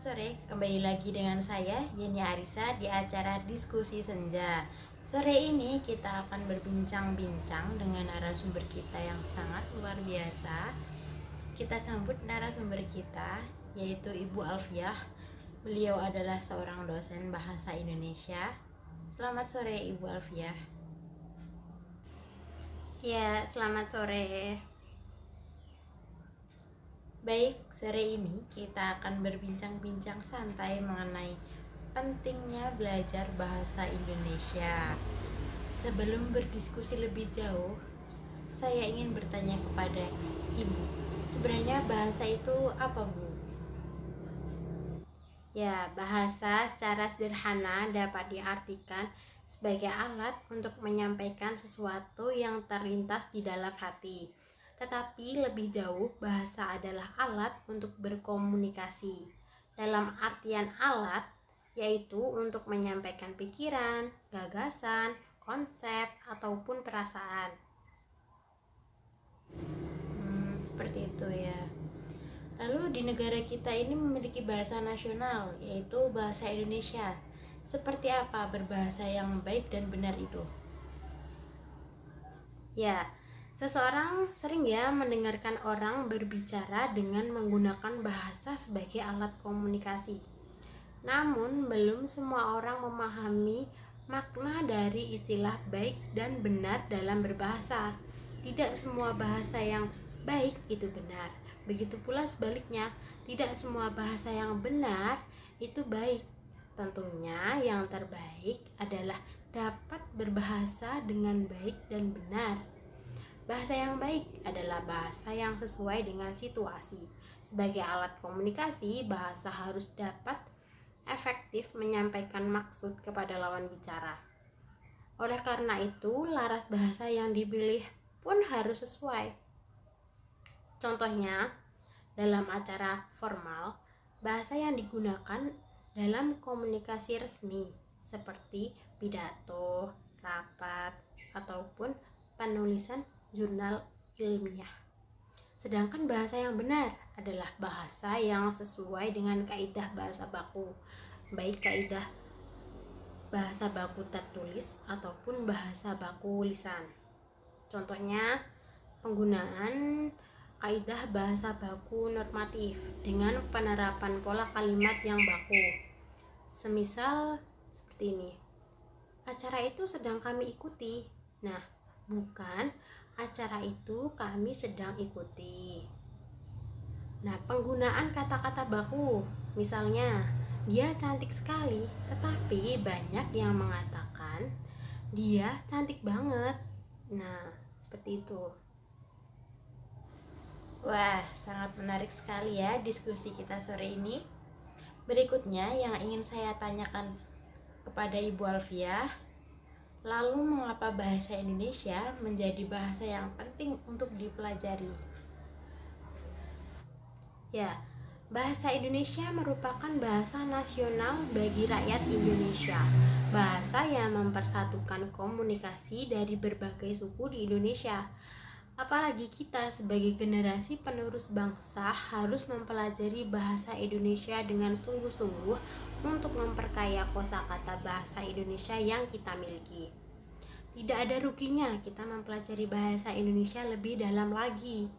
Selamat sore, kembali lagi dengan saya Yeni Arisa di acara Diskusi Senja. Sore ini kita akan berbincang-bincang dengan narasumber kita yang sangat luar biasa. Kita sambut narasumber kita, yaitu Ibu Alfiah. Beliau adalah seorang dosen bahasa Indonesia. Selamat sore Ibu Alfiah. Ya, selamat sore. Baik, sore ini kita akan berbincang-bincang santai mengenai pentingnya belajar bahasa Indonesia. Sebelum berdiskusi lebih jauh, saya ingin bertanya kepada Ibu, sebenarnya bahasa itu apa, Bu? Ya, bahasa secara sederhana dapat diartikan sebagai alat untuk menyampaikan sesuatu yang terlintas di dalam hati. Tetapi lebih jauh, bahasa adalah alat untuk berkomunikasi. Dalam artian alat, yaitu untuk menyampaikan pikiran, gagasan, konsep, ataupun perasaan. Seperti itu ya. Lalu di negara kita ini memiliki bahasa nasional, yaitu bahasa Indonesia. Seperti apa berbahasa yang baik dan benar itu? Ya, seseorang sering mendengarkan orang berbicara dengan menggunakan bahasa sebagai alat komunikasi. Namun, belum semua orang memahami makna dari istilah baik dan benar dalam berbahasa. Tidak semua bahasa yang baik itu benar. Begitu pula sebaliknya, tidak semua bahasa yang benar itu baik. Tentunya yang terbaik adalah dapat berbahasa dengan baik dan benar. Bahasa yang baik adalah bahasa yang sesuai dengan situasi. Sebagai alat komunikasi, bahasa harus dapat efektif menyampaikan maksud kepada lawan bicara. Oleh karena itu, laras bahasa yang dipilih pun harus sesuai. Contohnya, dalam acara formal, bahasa yang digunakan dalam komunikasi resmi seperti pidato, rapat, ataupun penulisan jurnal ilmiah. Sedangkan bahasa yang benar adalah bahasa yang sesuai dengan kaidah bahasa baku, baik kaidah bahasa baku tertulis ataupun bahasa baku lisan. Contohnya, penggunaan kaidah bahasa baku normatif dengan penerapan pola kalimat yang baku. Semisal seperti ini. Acara itu sedang kami ikuti. Nah, bukan acara itu kami sedang ikuti. Nah, penggunaan kata-kata baku. Misalnya, dia cantik sekali, tetapi banyak yang mengatakan dia cantik banget. Nah, seperti itu. Wah, sangat menarik sekali ya diskusi kita sore ini. Berikutnya yang ingin saya tanyakan kepada Ibu Alfiah, lalu mengapa bahasa Indonesia menjadi bahasa yang penting untuk dipelajari? Ya, bahasa Indonesia merupakan bahasa nasional bagi rakyat Indonesia. Bahasa yang mempersatukan komunikasi dari berbagai suku di Indonesia. Apalagi kita sebagai generasi penerus bangsa harus mempelajari bahasa Indonesia dengan sungguh-sungguh untuk memperkaya kosakata bahasa Indonesia yang kita miliki. Tidak ada ruginya kita mempelajari bahasa Indonesia lebih dalam lagi.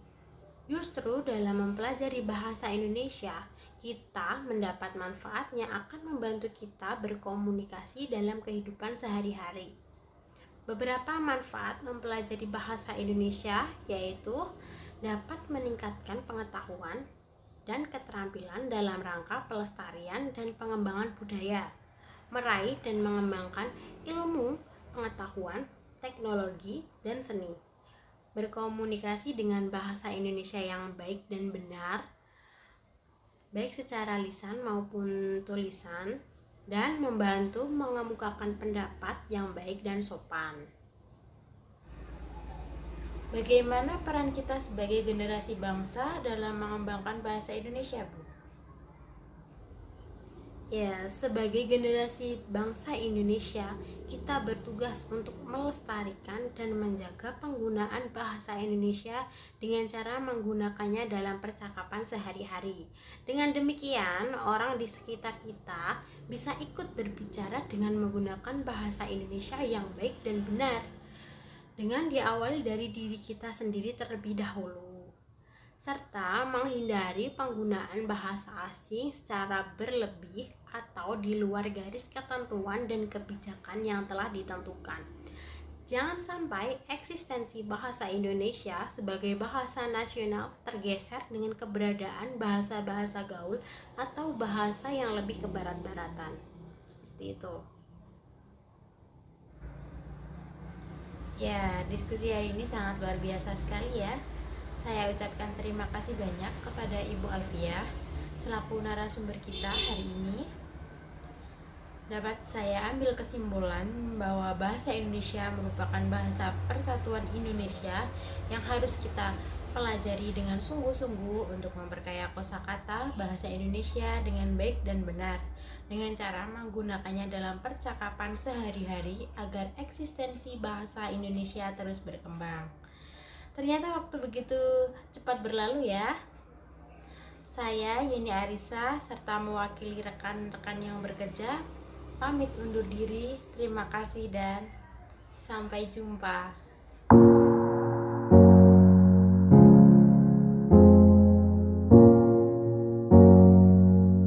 Justru dalam mempelajari bahasa Indonesia, kita mendapat manfaat yang akan membantu kita berkomunikasi dalam kehidupan sehari-hari. Beberapa manfaat mempelajari bahasa Indonesia yaitu dapat meningkatkan pengetahuan dan keterampilan dalam rangka pelestarian dan pengembangan budaya, meraih dan mengembangkan ilmu, pengetahuan, teknologi, dan seni. Berkomunikasi dengan bahasa Indonesia yang baik dan benar, baik secara lisan maupun tulisan, dan membantu mengemukakan pendapat yang baik dan sopan. Bagaimana peran kita sebagai generasi bangsa dalam mengembangkan bahasa Indonesia, Bu? Ya, sebagai generasi bangsa Indonesia, kita bertugas untuk melestarikan dan menjaga penggunaan bahasa Indonesia dengan cara menggunakannya dalam percakapan sehari-hari. Dengan demikian, orang di sekitar kita bisa ikut berbicara dengan menggunakan bahasa Indonesia yang baik dan benar, dengan diawali dari diri kita sendiri terlebih dahulu, serta menghindari penggunaan bahasa asing secara berlebih atau di luar garis ketentuan dan kebijakan yang telah ditentukan. Jangan sampai eksistensi bahasa Indonesia sebagai bahasa nasional tergeser dengan keberadaan bahasa-bahasa gaul atau bahasa yang lebih kebarat-baratan. Seperti itu. Ya, diskusi hari ini sangat luar biasa sekali ya. Saya ucapkan terima kasih banyak kepada Ibu Alfiah selaku narasumber kita hari ini. Dapat saya ambil kesimpulan bahwa bahasa Indonesia merupakan bahasa persatuan Indonesia yang harus kita pelajari dengan sungguh-sungguh untuk memperkaya kosakata bahasa Indonesia dengan baik dan benar, dengan cara menggunakannya dalam percakapan sehari-hari agar eksistensi bahasa Indonesia terus berkembang. Ternyata waktu begitu cepat berlalu ya. Saya Yeni Arisa serta mewakili rekan-rekan yang bekerja pamit undur diri. Terima kasih dan sampai jumpa.